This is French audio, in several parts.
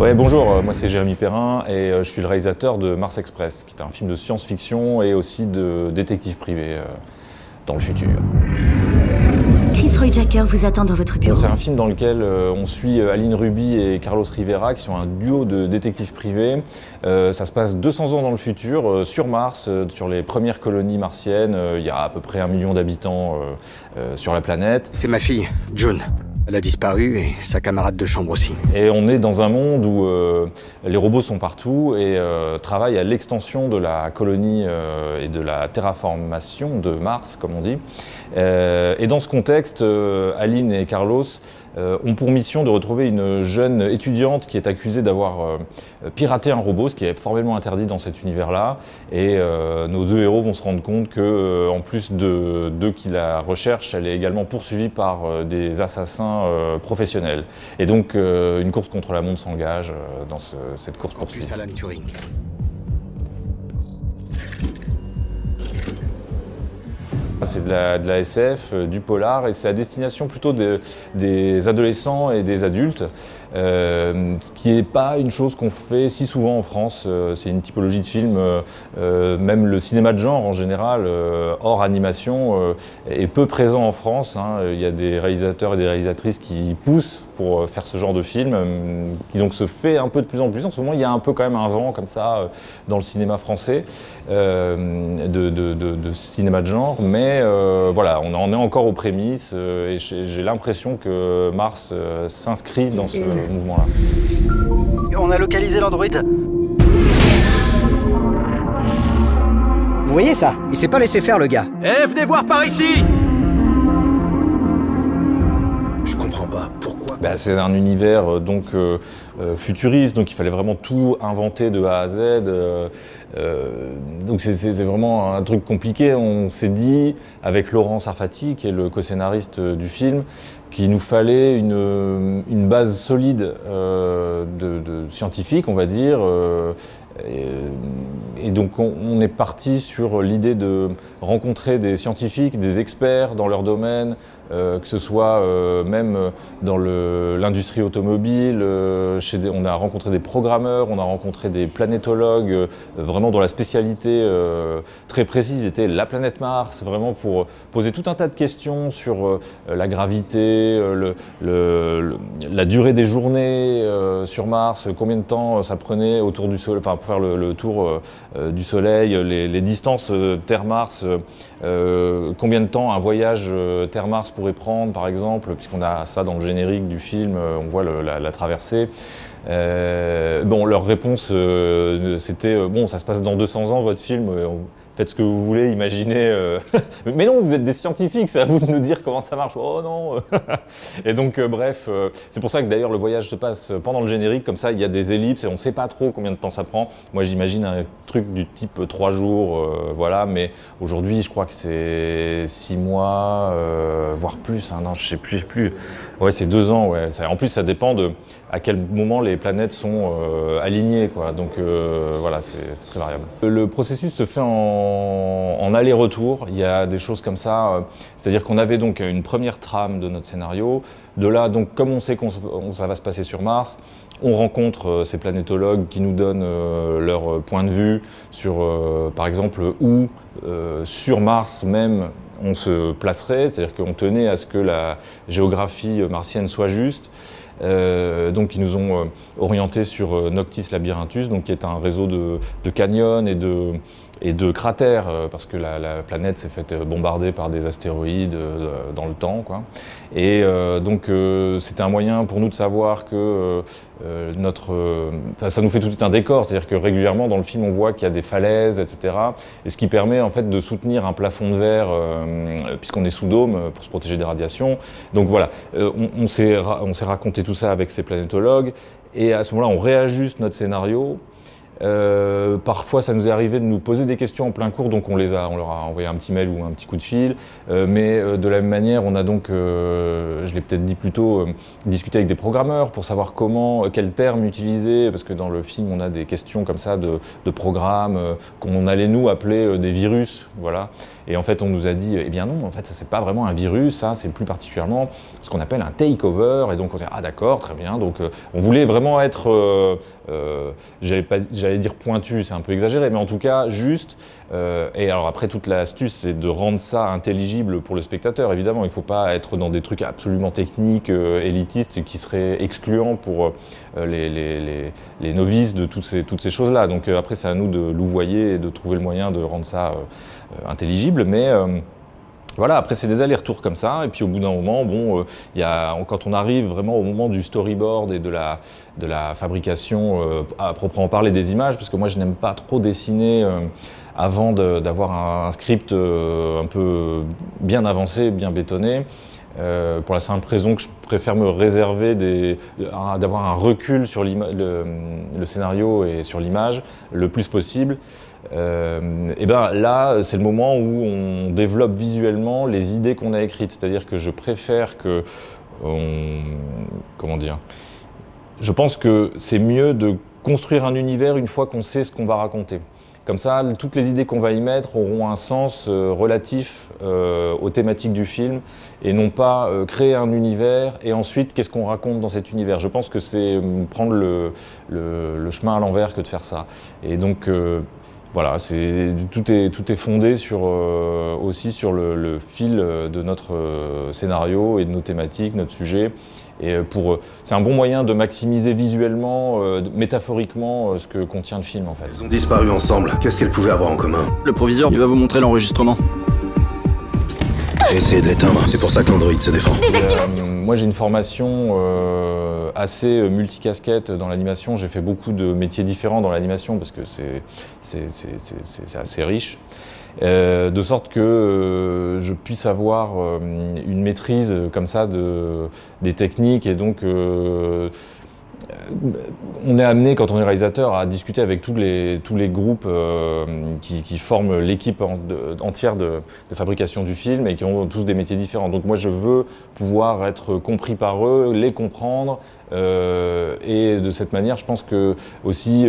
Ouais, bonjour, moi c'est Jérémy Perrin et je suis le réalisateur de Mars Express, qui est un film de science-fiction et aussi de détective privé dans le futur. Chris Roy Jacker vous attend dans votre bureau. C'est un film dans lequel on suit Aline Ruby et Carlos Rivera, qui sont un duo de détectives privés. Ça se passe 200 ans dans le futur, sur Mars, sur les premières colonies martiennes. Il y a à peu près 1 million d'habitants sur la planète. C'est ma fille, June. Elle a disparu et sa camarade de chambre aussi. Et on est dans un monde où les robots sont partout et travaillent à l'extension de la colonie et de la terraformation de Mars, comme on dit. Et dans ce contexte, Aline et Carlos ont pour mission de retrouver une jeune étudiante qui est accusée d'avoir piraté un robot, ce qui est formellement interdit dans cet univers-là. Et nos deux héros vont se rendre compte que, en plus d'eux qui la recherchent, elle est également poursuivie par des assassins professionnels. Et donc, une course contre la montre s'engage dans cette course-poursuite. Alan Turing. C'est de la SF, du polar, et c'est à destination plutôt des adolescents et des adultes. Ce qui n'est pas une chose qu'on fait si souvent en France. C'est une typologie de film, même le cinéma de genre en général, hors animation, est peu présent en France. Il y a des réalisateurs et des réalisatrices qui poussent pour faire ce genre de film, qui donc se fait un peu de plus en plus. En ce moment, il y a un peu quand même un vent comme ça dans le cinéma français, de cinéma de genre, mais voilà, on en est encore aux prémices, et j'ai l'impression que Mars s'inscrit dans ce mouvement-là. On a localisé l'android. Vous voyez ça? Il s'est pas laissé faire, le gars. Eh, venez voir par ici! Je comprends pas. Pourquoi? C'est un univers futuriste, donc il fallait vraiment tout inventer de A à Z. Donc c'est vraiment un truc compliqué. On s'est dit, avec Laurent Sarfati, qui est le co-scénariste du film, qu'il nous fallait une base solide de scientifiques, on va dire. Et donc on est parti sur l'idée de rencontrer des scientifiques, des experts dans leur domaine, que ce soit même dans l'industrie automobile. On a rencontré des programmeurs, on a rencontré des planétologues, vraiment dont la spécialité très précise était la planète Mars, vraiment pour poser tout un tas de questions sur la gravité, la durée des journées sur Mars, combien de temps ça prenait autour du Soleil, enfin pour faire le tour du Soleil, les distances Terre-Mars, combien de temps un voyage Terre-Mars pourrait prendre, par exemple, puisqu'on a ça dans le générique du film, on voit la traversée. Bon, leur réponse, c'était bon, ça se passe dans 200 ans, votre film, faites ce que vous voulez, imaginez. Mais non, vous êtes des scientifiques, c'est à vous de nous dire comment ça marche. Oh non. Et donc, bref, c'est pour ça que d'ailleurs le voyage se passe pendant le générique, comme ça il y a des ellipses et on ne sait pas trop combien de temps ça prend. Moi j'imagine un truc du type 3 jours, voilà, mais aujourd'hui je crois que c'est 6 mois, voire plus, non, je sais plus. Ouais, c'est 2 ans, ouais. En plus, ça dépend de à quel moment les planètes sont alignées, quoi. Donc voilà, c'est très variable. Le processus se fait en aller-retour. Il y a des choses comme ça. C'est-à-dire qu'on avait donc une première trame de notre scénario. De là, donc, comme on sait ça va se passer sur Mars, on rencontre ces planétologues qui nous donnent leur point de vue sur, par exemple, où sur Mars même on se placerait, c'est-à-dire qu'on tenait à ce que la géographie martienne soit juste. Donc ils nous ont orientés sur Noctis Labyrinthus, donc qui est un réseau de canyons et de cratères, parce que la planète s'est faite bombarder par des astéroïdes dans le temps, quoi. Et donc c'était un moyen pour nous de savoir que ça nous fait tout de suite un décor, c'est-à-dire que régulièrement dans le film on voit qu'il y a des falaises, etc. Et ce qui permet en fait de soutenir un plafond de verre, puisqu'on est sous dôme pour se protéger des radiations. Donc voilà, on s'est raconté tout ça avec ces planétologues, et à ce moment-là on réajuste notre scénario. Parfois, ça nous est arrivé de nous poser des questions en plein cours, donc on leur a envoyé un petit mail ou un petit coup de fil. Mais de la même manière, on a donc, je l'ai peut-être dit plus tôt, discuté avec des programmeurs pour savoir quels termes utiliser, parce que dans le film, on a des questions comme ça de programmes qu'on allait nous appeler des virus, voilà. Et en fait, on nous a dit, eh bien non, en fait, ça c'est pas vraiment un virus, ça c'est plus particulièrement ce qu'on appelle un takeover. Et donc on s'est dit, ah d'accord, très bien. Donc on voulait vraiment être, j'allais dire pointu, c'est un peu exagéré, mais en tout cas juste. Et alors après, toute l'astuce, c'est de rendre ça intelligible pour le spectateur. Évidemment, il ne faut pas être dans des trucs absolument techniques, élitistes, qui seraient excluants pour les novices de toutes ces choses-là. Donc après, c'est à nous de louvoyer et de trouver le moyen de rendre ça intelligible. Mais voilà, après c'est des allers-retours comme ça, et puis au bout d'un moment, bon, quand on arrive vraiment au moment du storyboard et de la fabrication à proprement parler des images, parce que moi je n'aime pas trop dessiner avant d'avoir un script un peu bien avancé, bien bétonné, pour la simple raison que je préfère me réserver d'avoir un recul sur le scénario et sur l'image le plus possible. Et ben là, c'est le moment où on développe visuellement les idées qu'on a écrites. C'est-à-dire que je préfère que comment dire, je pense que c'est mieux de construire un univers une fois qu'on sait ce qu'on va raconter. Comme ça, toutes les idées qu'on va y mettre auront un sens relatif aux thématiques du film et non pas créer un univers et ensuite qu'est-ce qu'on raconte dans cet univers. Je pense que c'est prendre le chemin à l'envers que de faire ça. Et donc voilà, tout est fondé aussi sur le fil de notre scénario et de nos thématiques, notre sujet. Et c'est un bon moyen de maximiser visuellement, métaphoriquement, ce que contient le film en fait. Elles ont disparu ensemble. Qu'est-ce qu'elles pouvaient avoir en commun? Le proviseur, il va vous montrer l'enregistrement. J'ai essayé de l'éteindre. C'est pour ça que l'androïde se défend. Moi j'ai une formation assez multicasquette dans l'animation. J'ai fait beaucoup de métiers différents dans l'animation parce que c'est assez riche. De sorte que je puisse avoir une maîtrise comme ça des techniques et donc on est amené, quand on est réalisateur, à discuter avec tous les groupes qui forment l'équipe entière de fabrication du film et qui ont tous des métiers différents. Donc moi je veux pouvoir être compris par eux, les comprendre et de cette manière je pense que aussi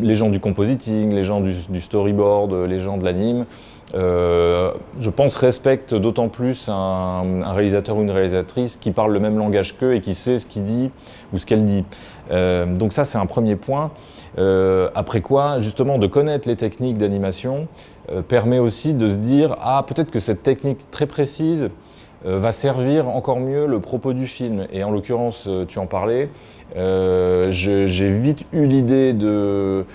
les gens du compositing, les gens du storyboard, les gens de l'anime, je pense respectent d'autant plus un réalisateur ou une réalisatrice qui parle le même langage qu'eux et qui sait ce qu'il dit ou ce qu'elle dit. Donc ça c'est un premier point. Après quoi, justement, de connaître les techniques d'animation permet aussi de se dire « Ah, peut-être que cette technique très précise va servir encore mieux le propos du film ». Et en l'occurrence, tu en parlais, j'ai vite eu l'idée de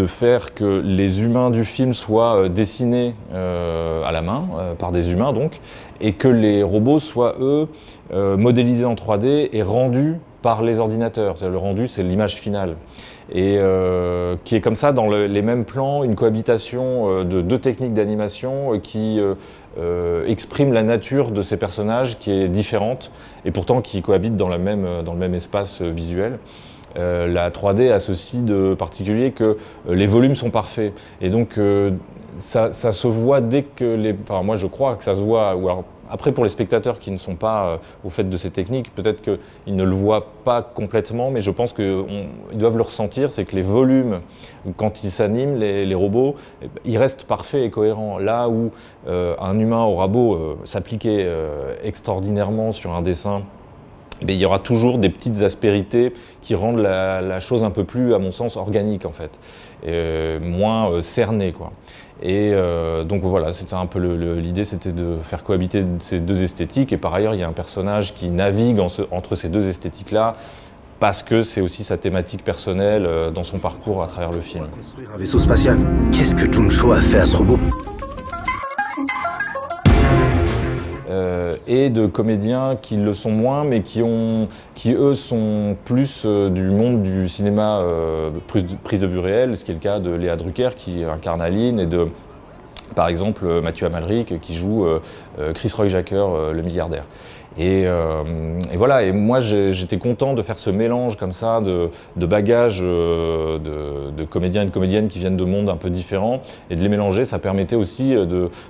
faire que les humains du film soient dessinés à la main, par des humains donc, et que les robots soient, eux, modélisés en 3D et rendus par les ordinateurs. Le rendu, c'est l'image finale. Et qui est comme ça, dans les mêmes plans, une cohabitation de deux techniques d'animation qui exprime la nature de ces personnages qui est différente, et pourtant qui cohabitent dans le même espace visuel. La 3D a ceci de particulier que les volumes sont parfaits. Et donc ça se voit dès que Enfin moi je crois que ça se voit, ou alors après pour les spectateurs qui ne sont pas au fait de ces techniques, peut-être qu'ils ne le voient pas complètement, mais je pense qu'ils doivent le ressentir, c'est que les volumes, quand ils s'animent, les robots, ils restent parfaits et cohérents. Là où un humain aura beau s'appliquer extraordinairement sur un dessin, mais il y aura toujours des petites aspérités qui rendent la chose un peu plus, à mon sens, organique en fait, et moins cernée quoi. Et donc voilà, c'était un peu l'idée, c'était de faire cohabiter ces deux esthétiques. Et par ailleurs, il y a un personnage qui navigue entre ces deux esthétiques-là, parce que c'est aussi sa thématique personnelle dans son parcours à travers le film. Construire un vaisseau spatial. Qu'est-ce que Juncho a fait à ce robot? Et de comédiens qui le sont moins, mais qui eux sont plus du monde du cinéma prise de vue réelle, ce qui est le cas de Léa Drucker qui incarne Aline, et de, par exemple, Mathieu Amalric qui joue Chris Roy Jacker, le milliardaire. Et voilà, et moi j'étais content de faire ce mélange comme ça de bagages de comédiens et de comédiennes qui viennent de mondes un peu différents, et de les mélanger, ça permettait aussi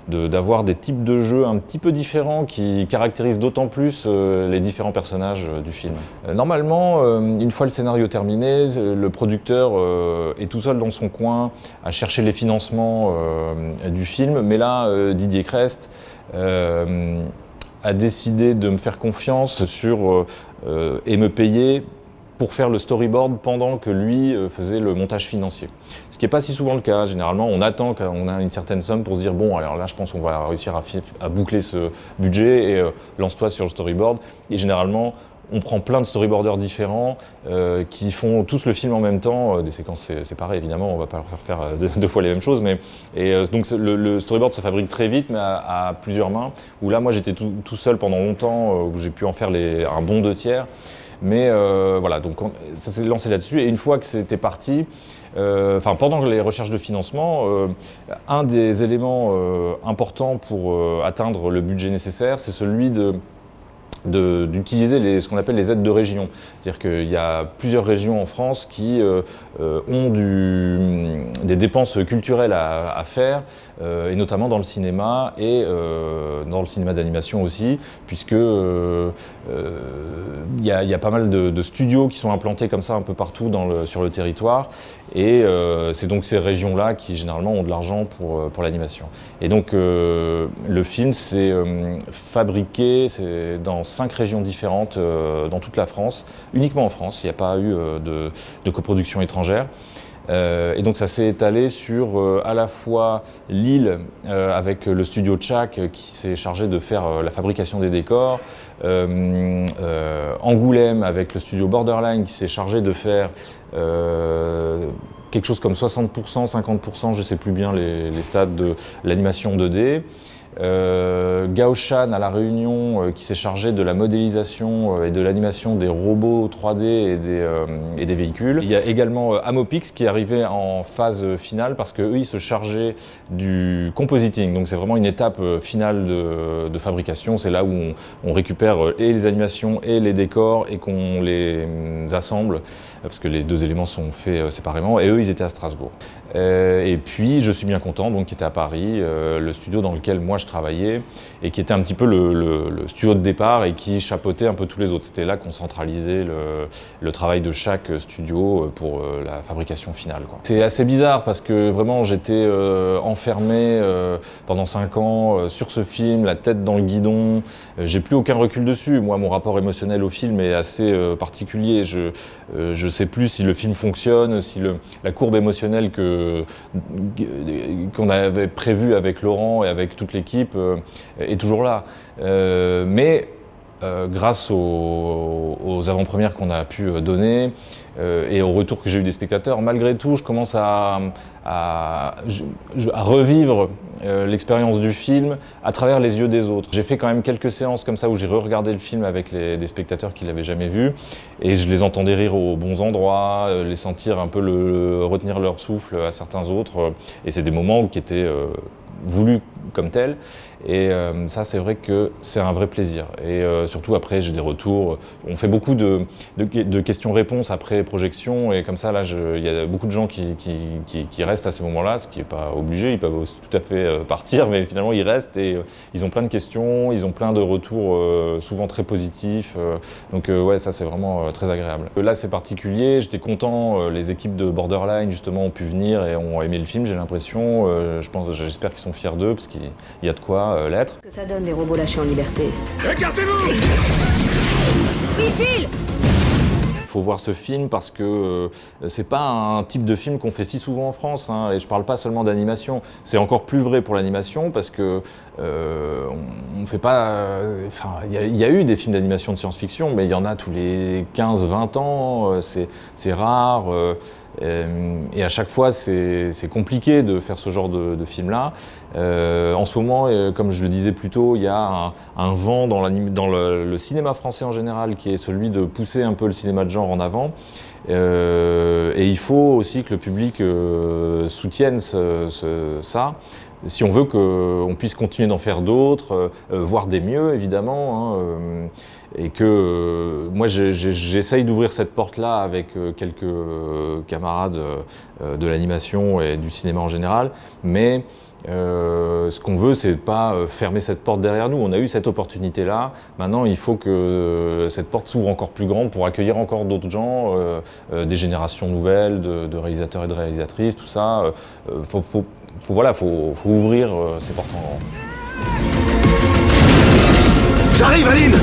d'avoir des types de jeux un petit peu différents qui caractérisent d'autant plus les différents personnages du film. Normalement, une fois le scénario terminé, le producteur est tout seul dans son coin à chercher les financements du film, mais là Didier Crest a décidé de me faire confiance et me payer pour faire le storyboard pendant que lui faisait le montage financier. Ce qui n'est pas si souvent le cas. Généralement, on attend qu'on a une certaine somme pour se dire bon, alors là, je pense qu'on va réussir à boucler ce budget et lance-toi sur le storyboard. Et généralement, on prend plein de storyboarders différents qui font tous le film en même temps, des séquences séparées évidemment, on ne va pas leur faire deux fois les mêmes choses, donc le storyboard se fabrique très vite mais à plusieurs mains, où là moi j'étais tout seul pendant longtemps, où j'ai pu en faire un bon 2/3, mais voilà, donc ça s'est lancé là-dessus, et une fois que c'était parti, pendant les recherches de financement, un des éléments importants pour atteindre le budget nécessaire, c'est celui d'utiliser ce qu'on appelle les aides de région. C'est-à-dire qu'il y a plusieurs régions en France qui ont des dépenses culturelles à faire, et notamment dans le cinéma et dans le cinéma d'animation aussi, puisque il y a pas mal de studios qui sont implantés comme ça un peu partout sur le territoire, et c'est donc ces régions-là qui généralement ont de l'argent pour l'animation. Et donc le film s'est fabriqué dans 5 régions différentes dans toute la France, uniquement en France, il n'y a pas eu de coproduction étrangère. Et donc ça s'est étalé sur à la fois Lille avec le studio Tchak qui s'est chargé de faire la fabrication des décors, Angoulême avec le studio Borderline qui s'est chargé de faire quelque chose comme 60%, 50%, je ne sais plus bien les stades de l'animation 2D. Gaoshan à La Réunion qui s'est chargé de la modélisation et de l'animation des robots 3D et des véhicules. Il y a également Amopix qui est arrivé en phase finale parce qu'eux ils se chargeaient du compositing, donc c'est vraiment une étape finale de fabrication, c'est là où on récupère et les animations et les décors et qu'on les assemble parce que les deux éléments sont faits séparément, et eux ils étaient à Strasbourg. Et puis je suis bien content, donc qui était à Paris, le studio dans lequel moi je travaillais et qui était un petit peu le studio de départ et qui chapeautait un peu tous les autres. C'était là qu'on centralisait le travail de chaque studio pour la fabrication finale, quoi. C'est assez bizarre parce que vraiment j'étais enfermé pendant 5 ans sur ce film, la tête dans le guidon, j'ai plus aucun recul dessus. Moi mon rapport émotionnel au film est assez particulier, je sais plus si le film fonctionne, si la courbe émotionnelle qu'on avait prévu avec Laurent et avec toute l'équipe est toujours là. Mais grâce aux avant-premières qu'on a pu donner et au retour que j'ai eu des spectateurs, malgré tout, je commence à revivre l'expérience du film à travers les yeux des autres. J'ai fait quand même quelques séances comme ça où j'ai re-regardé le film avec des spectateurs qui ne l'avaient jamais vu, et je les entendais rire aux bons endroits, les sentir un peu retenir leur souffle à certains autres, et c'est des moments qui étaient voulus comme tels. Et ça, c'est vrai que c'est un vrai plaisir. Et surtout, après, j'ai des retours. On fait beaucoup de questions-réponses après projection. Et comme ça, là, il y a beaucoup de gens qui restent à ces moments-là, ce qui n'est pas obligé. Ils peuvent aussi tout à fait partir, mais finalement, ils restent et ils ont plein de questions, ils ont plein de retours souvent très positifs. Donc, ouais, ça, c'est vraiment très agréable. Là, c'est particulier. J'étais content. Les équipes de Borderline, justement, ont pu venir et ont aimé le film, j'ai l'impression. J'espère qu'ils sont fiers d'eux, parce qu'il y a de quoi l'être. Que ça donne des robots lâchés en liberté. Écartez-vous! Missile! Il faut voir ce film parce que c'est pas un type de film qu'on fait si souvent en France, hein, et je parle pas seulement d'animation. C'est encore plus vrai pour l'animation parce que on fait pas. Il y a eu des films d'animation de science-fiction, mais il y en a tous les 15-20 ans. C'est rare. Et à chaque fois, c'est compliqué de faire ce genre de film-là. En ce moment, comme je le disais plus tôt, il y a un vent dans le cinéma français en général qui est celui de pousser un peu le cinéma de genre en avant. Et il faut aussi que le public soutienne ça, si on veut qu'on puisse continuer d'en faire d'autres, voire des mieux évidemment, hein, et que moi j'essaye d'ouvrir cette porte-là avec quelques camarades de l'animation et du cinéma en général, mais ce qu'on veut, c'est pas fermer cette porte derrière nous. On a eu cette opportunité-là. Maintenant, il faut que cette porte s'ouvre encore plus grande pour accueillir encore d'autres gens, des générations nouvelles de réalisateurs et de réalisatrices, tout ça. Faut ouvrir ces portes en grand. J'arrive, Aline!